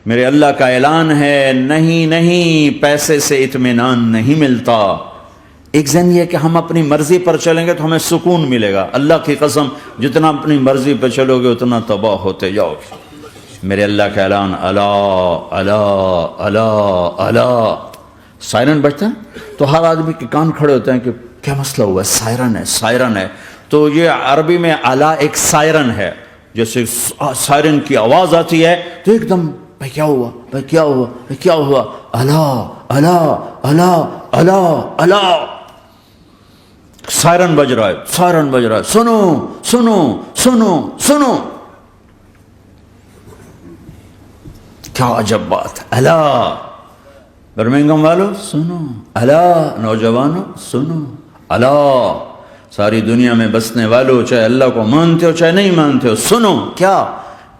میرے اللہ کا اعلان ہے، نہیں نہیں، پیسے سے اطمینان نہیں ملتا۔ ایک ذہن یہ کہ ہم اپنی مرضی پر چلیں گے تو ہمیں سکون ملے گا۔ اللہ کی قسم، جتنا اپنی مرضی پر چلو گے اتنا تباہ ہوتے جاؤ گے۔ میرے اللہ کا اعلان، الا الا الا الا، سائرن بجتا ہے تو ہر آدمی کے کان کھڑے ہوتے ہیں کہ کیا مسئلہ ہوا ہے، سائرن ہے سائرن ہے۔ تو یہ عربی میں الا ایک سائرن ہے، جیسے سائرن کی آواز آتی ہے تو ایک دم بھائی کیا ہوا، بھائی کیا ہوا، بھائی کیا ہوا، الا الا الا الا الا، سائرن بج رہا ہے، سائرن بج رہا ہے، سنو سنو سنو سنو۔ کیا عجب بات ہے، الا برمنگم والو سنو، الا نوجوانوں سنو، الا ساری دنیا میں بسنے والو، چاہے اللہ کو مانتے ہو چاہے نہیں مانتے ہو، سنو کیا،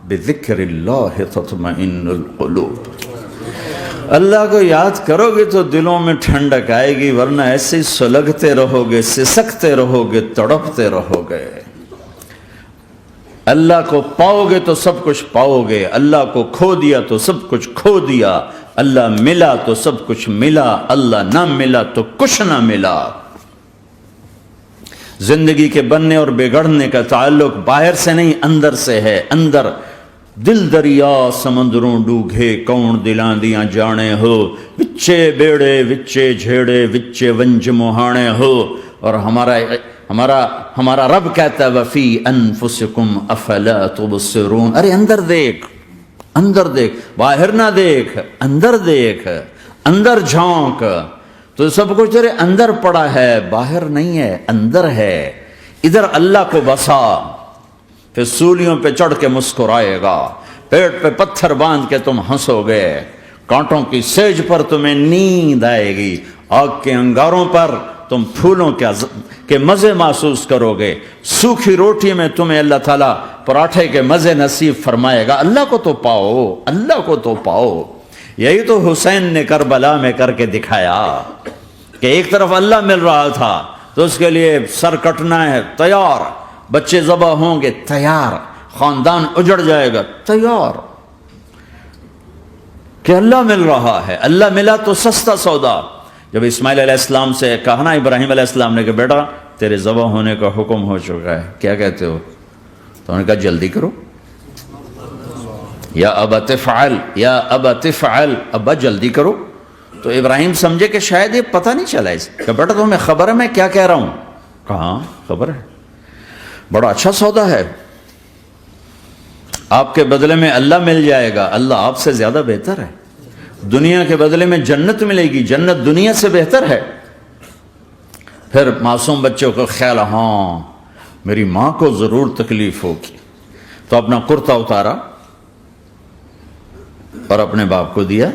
بذکر اللہ تطمئن القلوب، اللہ کو یاد کرو گے تو دلوں میں ٹھنڈک آئے گی، ورنہ ایسے ہی سلگتے رہو گے، سسکتے رہو گے، تڑپتے رہو گے۔ اللہ کو پاؤ گے تو سب کچھ پاؤ گے، اللہ کو کھو دیا تو سب کچھ کھو دیا، اللہ ملا تو سب کچھ ملا، اللہ نہ ملا تو کچھ نہ ملا۔ زندگی کے بننے اور بگڑنے کا تعلق باہر سے نہیں اندر سے ہے۔ اندر دل دریا سمندروں ڈوگے، کون دلاں دیاں جانے ہو، وچے بیڑے وچے جھیڑے وچے ونج مہانے ہو۔ اور ہمارا رب کہتا ہے وفی انفسکم افلا تبصرون، ارے اندر دیکھ، اندر دیکھ، باہر نہ دیکھ، اندر دیکھ، اندر جھانک، تو سب کچھ تیرے اندر پڑا ہے، باہر نہیں ہے، اندر ہے۔ ادھر اللہ کو بسا، پھر سولیوں پہ چڑھ کے مسکرائے گا، پیٹ پہ پتھر باندھ کے تم ہنسو گے، کانٹوں کی سیج پر تمہیں نیند آئے گی، آگ کے انگاروں پر تم پھولوں کے مزے محسوس کرو گے، سوکھی روٹی میں تمہیں اللہ تعالیٰ پراٹھے کے مزے نصیب فرمائے گا۔ اللہ کو تو پاؤ، اللہ کو تو پاؤ۔ یہی تو حسین نے کربلا میں کر کے دکھایا کہ ایک طرف اللہ مل رہا تھا تو اس کے لیے سر کٹنا ہے، تیار، بچے ذبح ہوں گے، تیار، خاندان اجڑ جائے گا، تیار، کہ اللہ مل رہا ہے۔ اللہ ملا تو سستا سودا۔ جب اسماعیل علیہ السلام سے کہا نا ابراہیم علیہ السلام نے کہ بیٹا تیرے ذبح ہونے کا حکم ہو چکا ہے، کیا کہتے ہو؟ تو انہوں نے کہا جلدی کرو، یا ابا تفعل، یا ابا تفعل، ابا جلدی کرو۔ تو ابراہیم سمجھے کہ شاید یہ پتہ نہیں چلا اس کہ بیٹا تمہیں خبر ہے میں کیا کہہ رہا ہوں؟ کہاں خبر ہے، بڑا اچھا سودا ہے، آپ کے بدلے میں اللہ مل جائے گا، اللہ آپ سے زیادہ بہتر ہے، دنیا کے بدلے میں جنت ملے گی، جنت دنیا سے بہتر ہے۔ پھر معصوم بچوں کو خیال، ہاں میری ماں کو ضرور تکلیف ہوگی، تو اپنا کرتا اتارا اور اپنے باپ کو دیا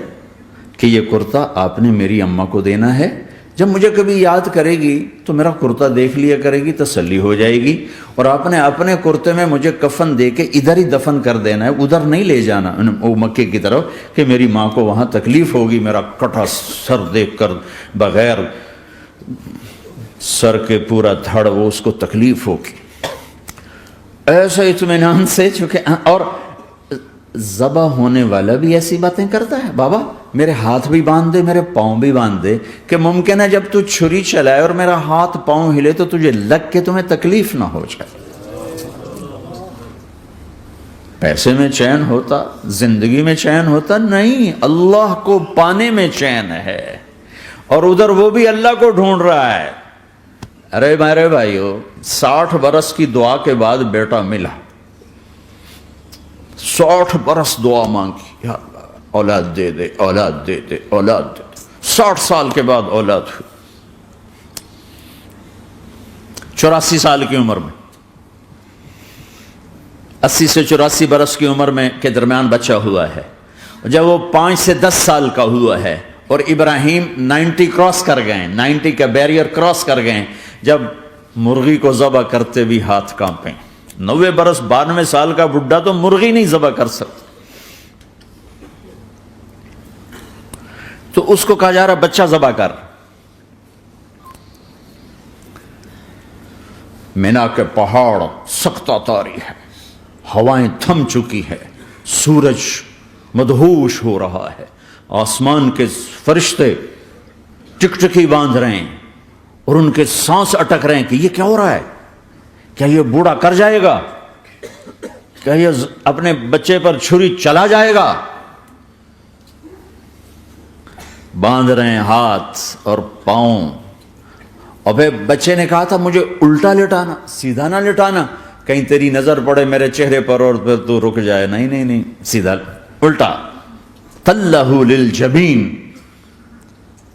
کہ یہ کرتا آپ نے میری اماں کو دینا ہے، جب مجھے کبھی یاد کرے گی تو میرا کرتا دیکھ لیا کرے گی، تسلی ہو جائے گی، اور آپ نے اپنے کرتے میں مجھے کفن دے کے ادھر ہی دفن کر دینا ہے، ادھر نہیں لے جانا وہ مکے کی طرف کہ میری ماں کو وہاں تکلیف ہوگی، میرا کٹا سر دیکھ کر بغیر سر کے پورا دھڑ وہ اس کو تکلیف ہوگی۔ ایسے اطمینان سے، چونکہ اور ذبح ہونے والا بھی ایسی باتیں کرتا ہے، بابا میرے ہاتھ بھی باندھ دے، میرے پاؤں بھی باندھ دے، کہ ممکن ہے جب تو چھری چلائے اور میرا ہاتھ پاؤں ہلے تو تجھے لگ کے تمہیں تکلیف نہ ہو جائے۔ پیسے میں چین ہوتا، زندگی میں چین ہوتا نہیں، اللہ کو پانے میں چین ہے، اور ادھر وہ بھی اللہ کو ڈھونڈ رہا ہے۔ ارے میرے بھائیو، 60 برس کی دعا کے بعد بیٹا ملا، 60 برس دعا مانگی، یا اللہ اولاد دے دے، اولاد دے دے، اولاد دے دے، 60 سال کے بعد اولاد ہوئی، 84 سال کی عمر میں، 80 سے 84 برس کی عمر میں کے درمیان بچہ ہوا ہے۔ جب وہ 5 سے 10 سال کا ہوا ہے اور ابراہیم 90 کراس کر گئے، 90 کا بیریئر کراس کر گئے، جب مرغی کو ذبح کرتے بھی ہاتھ کانپیں، 90 برس 92 سال کا بڈھا تو مرغی نہیں ذبح کر سکتا، تو اس کو کہا جا رہا بچہ ذبح کر۔ مینا کے پہاڑ سختہ تاری ہے، ہوائیں تھم چکی ہے، سورج مدہوش ہو رہا ہے. آسمان کے فرشتے ٹکٹکی باندھ رہے ہیں اور ان کے سانس اٹک رہے ہیں کہ یہ کیا ہو رہا ہے؟ کیا یہ بوڑھا کر جائے گا؟ کیا یہ اپنے بچے پر چھری چلا جائے گا؟ باندھ رہے ہیں ہاتھ اور پاؤں. اور پھر بچے نے کہا تھا مجھے الٹا لٹانا، سیدھا نہ لٹانا، کہیں تیری نظر پڑے میرے چہرے پر اور پھر تو رک جائے. نہیں نہیں نہیں، سیدھا الٹا. تلہ للجبین،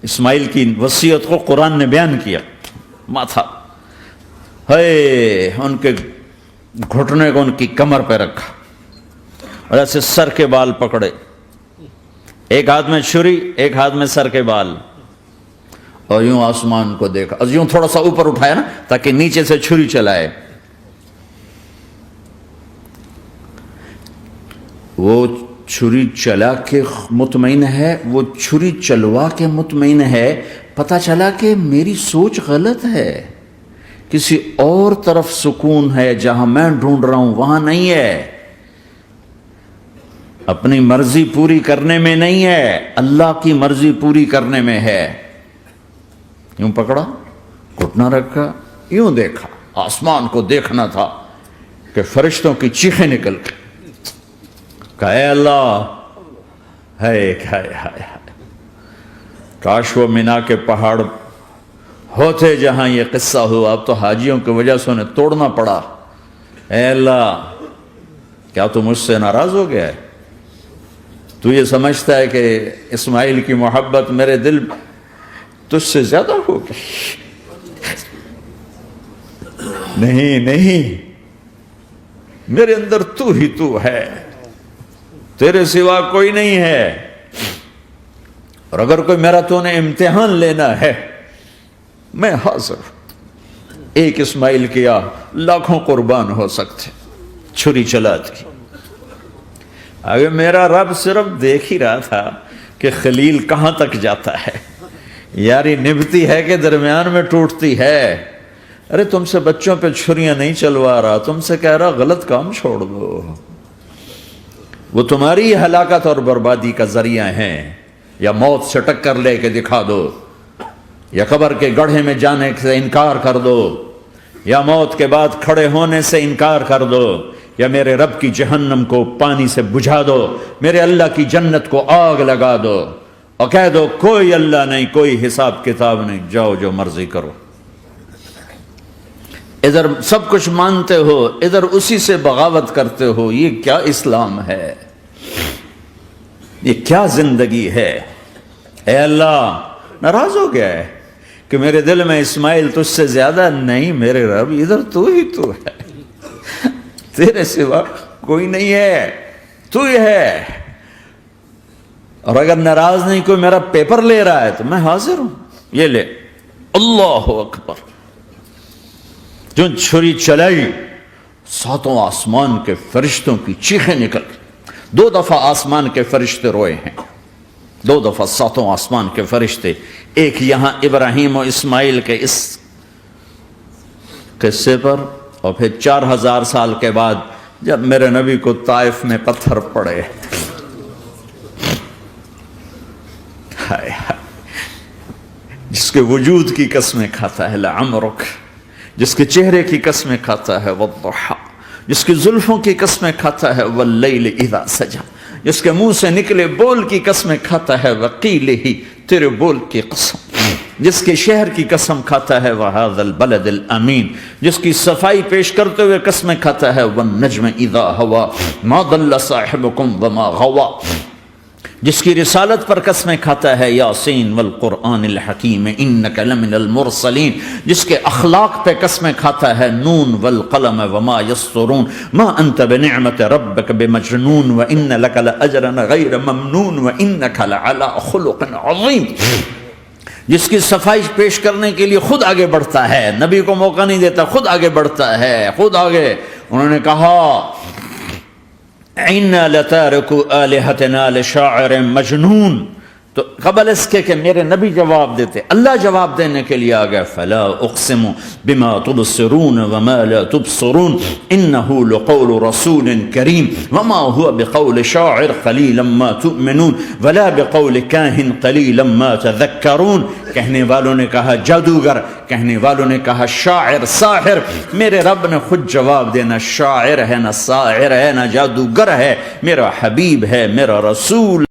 اسماعیل کی وصیت کو قرآن نے بیان کیا. ماتھا ہے ان کے گھٹنے کو ان کی کمر پہ رکھا اور ایسے سر کے بال پکڑے، ایک ہاتھ میں چھری ایک ہاتھ میں سر کے بال، اور یوں آسمان کو دیکھا، یوں تھوڑا سا اوپر اٹھایا نا تاکہ نیچے سے چھری چلائے. وہ چھری چلا کے مطمئن ہے، وہ چھری چلوا کے مطمئن ہے. پتہ چلا کہ میری سوچ غلط ہے، کسی اور طرف سکون ہے، جہاں میں ڈھونڈ رہا ہوں وہاں نہیں ہے. اپنی مرضی پوری کرنے میں نہیں ہے، اللہ کی مرضی پوری کرنے میں ہے. یوں پکڑا، گھٹنا رکھا، یوں دیکھا. آسمان کو دیکھنا تھا کہ فرشتوں کی چیخیں نکل گئی. کہا اے اللہ، ہے کاش وہ مینا کے پہاڑ ہوتے جہاں یہ قصہ ہوا. اب تو حاجیوں کی وجہ سے انہیں توڑنا پڑا. اے اللہ، کیا تو مجھ سے ناراض ہو گیا ہے؟ تو یہ سمجھتا ہے کہ اسماعیل کی محبت میرے دل تجھ سے زیادہ ہو گئی؟ نہیں، میرے اندر تو ہی تو ہے، تیرے سوا کوئی نہیں ہے. اور اگر کوئی میرا تو نے امتحان لینا ہے میں حاضر. ایک اسماعیل کیا لاکھوں قربان ہو سکتے. چھری چلا دی. اگر میرا رب صرف دیکھ ہی رہا تھا کہ خلیل کہاں تک جاتا ہے. یاری نبھتی ہے کہ درمیان میں ٹوٹتی ہے. ارے تم سے بچوں پہ چھریاں نہیں چلوا رہا، تم سے کہہ رہا غلط کام چھوڑ دو. وہ تمہاری ہلاکت اور بربادی کا ذریعہ ہیں. یا موت سے ٹکر لے کے دکھا دو، یا قبر کے گڑھے میں جانے سے انکار کر دو، یا موت کے بعد کھڑے ہونے سے انکار کر دو، یا میرے رب کی جہنم کو پانی سے بجھا دو، میرے اللہ کی جنت کو آگ لگا دو اور کہہ دو کوئی اللہ نہیں، کوئی حساب کتاب نہیں، جاؤ جو مرضی کرو. ادھر سب کچھ مانتے ہو، ادھر اسی سے بغاوت کرتے ہو. یہ کیا اسلام ہے؟ یہ کیا زندگی ہے؟ اے اللہ، ناراض ہو گیا ہے کہ میرے دل میں اسماعیل تجھ سے زیادہ نہیں. میرے رب ادھر تو ہی تو ہے، تیرے سوا کوئی نہیں ہے، تو ہی ہے. اور اگر ناراض نہیں کوئی میرا پیپر لے رہا ہے تو میں حاضر ہوں. یہ لے. اللہ اکبر. جو چھری چلائی، ساتوں آسمان کے فرشتوں کی چیخیں نکل گئی. 2 دفعہ آسمان کے فرشتے روئے ہیں، 2 دفعہ ساتوں آسمان کے فرشتے. ایک یہاں ابراہیم و اسماعیل کے اس قصے پر، اور پھر 4000 سال کے بعد جب میرے نبی کو طائف میں پتھر پڑے. ہائے ہائے، جس کے وجود کی قسمیں کھاتا ہے لعمرک، جس کے چہرے کی قسمیں کھاتا ہے والضحى، جس کی زلفوں کی قسمیں کھاتا ہے واللیل اذا سجا، جس کے منہ سے نکلے بول کی قسمیں کھاتا ہے وقیلہ، تیرے بول کی قسم، جس کے شہر کی قسم کھاتا ہے وہذا البلد الامین، جس کی صفائی پیش کرتے ہوئے قسمیں کھاتا ہے والنجم اذا ہوا ما ضل صاحبکم وما غوا، جس کی رسالت پر قسمیں کھاتا ہے یاسین والقرآن الحکیم انک لمن المرسلین، جس کے اخلاق پہ قسمیں کھاتا ہے نون والقلم وما یسطرون ما انت بنعمت ربک بمجنون وان لک لاجرا غیر ممنون وانک لعلی خلق عظیم، جس کی صفائی پیش کرنے کے لیے خود آگے بڑھتا ہے، نبی کو موقع نہیں دیتا، خود آگے بڑھتا ہے، خود آگے. انہوں نے کہا اِنَّا لَتَارِكُ آلِهَتِنَا لِشَاعِرٍ مَجْنُونَ، تو قبل اس کے کہ میرے نبی جواب دیتے، اللہ جواب دینے کے لیے آ گیا، فلا اقسم بما تبصرون وما لا تبصرون انه لقول رسول کریم وما هو بقول شاعر قلیلا ما تؤمنون ولا بقول کاہن قلیلا ما تذکرون۔ کہنے والوں نے کہا جادوگر، کہنے والوں نے کہا شاعر، ساحر۔ میرے رب نے خود جواب دینا، شاعر ہے نہ ساحر ہے نہ جادوگر ہے، میرا حبیب ہے، میرا رسول